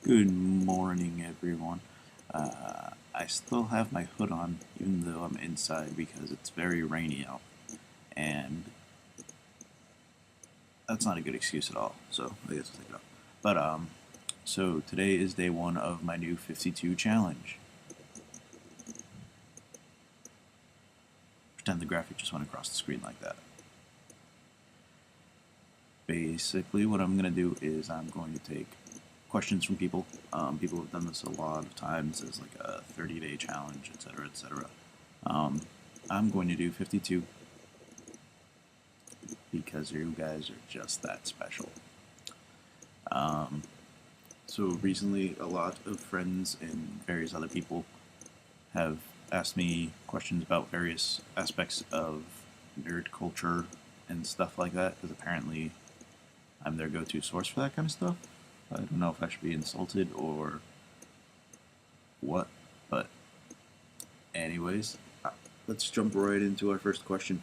Good morning, everyone. I still have my hood on, even though I'm inside because it's very rainy out, and that's not a good excuse at all. So I guess I'll take it off. So today is day one of my new 52 challenge. Pretend the graphic just went across the screen like that. Basically, what I'm gonna do is I'm going to take questions from people. People have done this a lot of times as like a 30-day challenge, etc., etc. I'm going to do 52 because you guys are just that special. So recently, a lot of friends and various other people have asked me questions about various aspects of nerd culture and stuff like that, because apparently I'm their go-to source for that kind of stuff. I don't know if I should be insulted or what, but anyways, let's jump right into our first question.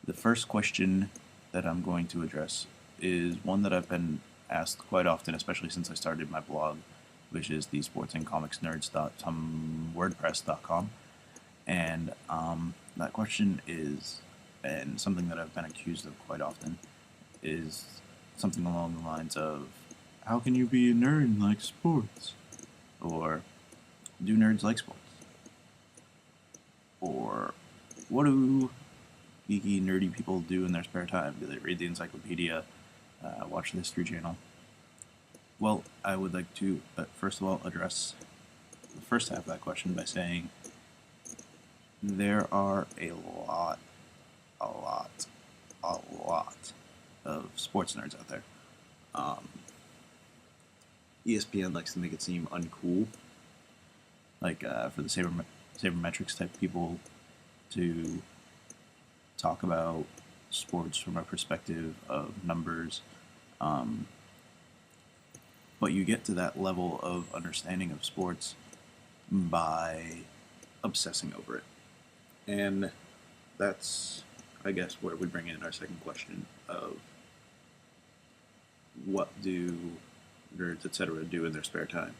The first question that I'm going to address is one that I've been asked quite often, especially since I started my blog, which is the sportsandcomicsnerds.wordpress.com. And that question is, and something that I've been accused of quite often, is something along the lines of, how can you be a nerd and like sports? Or, do nerds like sports? Or, what do geeky, nerdy people do in their spare time? Do they read the encyclopedia, watch the History Channel? Well, I would like to, first of all, address the first half of that question by saying there are a lot, a lot, a lot of sports nerds out there. ESPN likes to make it seem uncool, like for the sabermetrics type people to talk about sports from a perspective of numbers. But you get to that level of understanding of sports by obsessing over it. And that's, I guess, where we bring in our second question of what do nerds, etc., do in their spare time?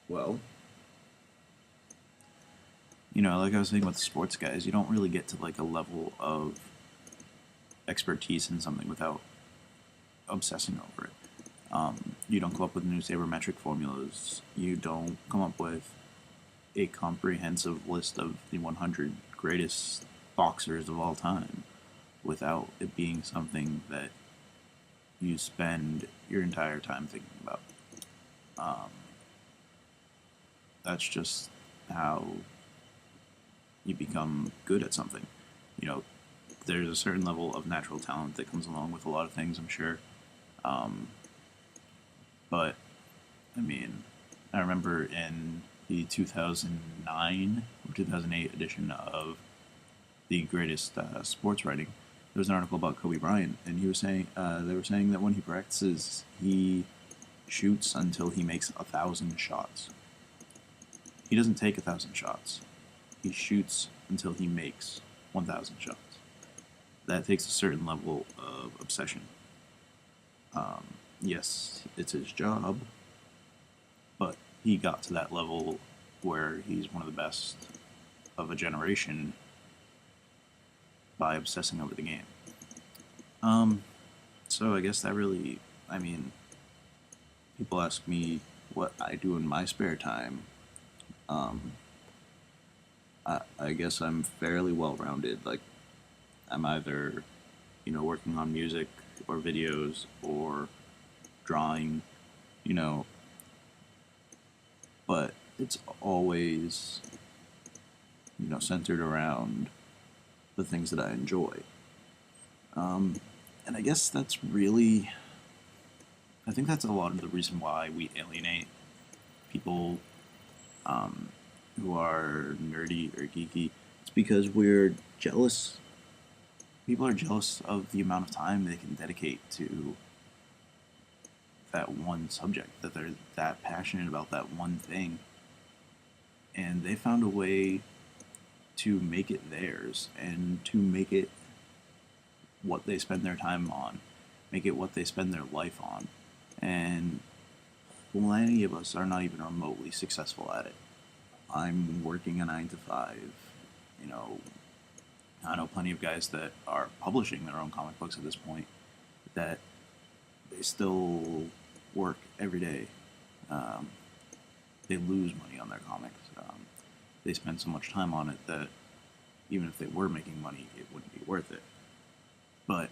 Well, like I was saying with the sports guys, you don't really get to like a level of expertise in something without obsessing over it. You don't come up with new sabermetric formulas. You don't come up with a comprehensive list of the 100 greatest boxers of all time without it being something that you spend your entire time thinking about. That's just how you become good at something. You know, there's a certain level of natural talent that comes along with a lot of things, I'm sure. But, I mean, I remember in the 2009 or 2008 edition of the greatest sports writing, there was an article about Kobe Bryant, and he was saying they were saying that when he practices, he shoots until he makes 1,000 shots. He doesn't take 1,000 shots. He shoots until he makes 1,000 shots. That takes a certain level of obsession. Yes, it's his job, but he got to that level where he's one of the best of a generation by obsessing over the game. So I guess that really, I mean, people ask me what I do in my spare time. I guess I'm fairly well rounded. Like, I'm either, working on music or videos or drawing, you know, but it's always, centered around the things that I enjoy. And I guess that's really, I think that's a lot of the reason why we alienate people who are nerdy or geeky. It's because we're jealous. People are jealous of the amount of time they can dedicate to that one subject, that they're that passionate about that one thing. And they found a way to make it theirs and to make it what they spend their time on, make it what they spend their life on. And plenty of us are not even remotely successful at it. I'm working a 9 to 5. You know, I know plenty of guys that are publishing their own comic books at this point that they still work every day. Um, they lose money on their comics. They spend so much time on it that even if they were making money, it wouldn't be worth it. But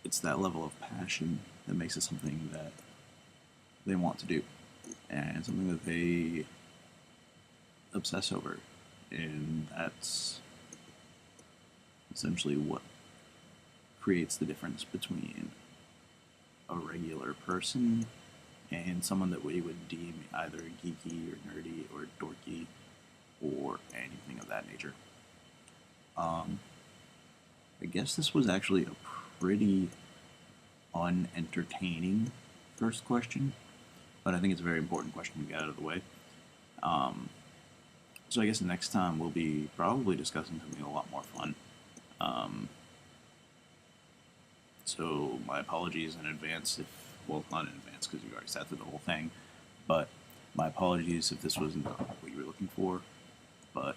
it's that level of passion that makes it something that they want to do and something that they obsess over. And that's essentially what creates the difference between a regular person and someone that we would deem either geeky or nerdy or dorky or anything of that nature. Um, I guess this was actually a pretty unentertaining first question, but I think it's a very important question to get out of the way. Um, so I guess next time we'll be probably discussing something a lot more fun. Um, so my apologies in advance if, well, not in advance because you already sat through the whole thing, but my apologies if this wasn't what you were looking for. But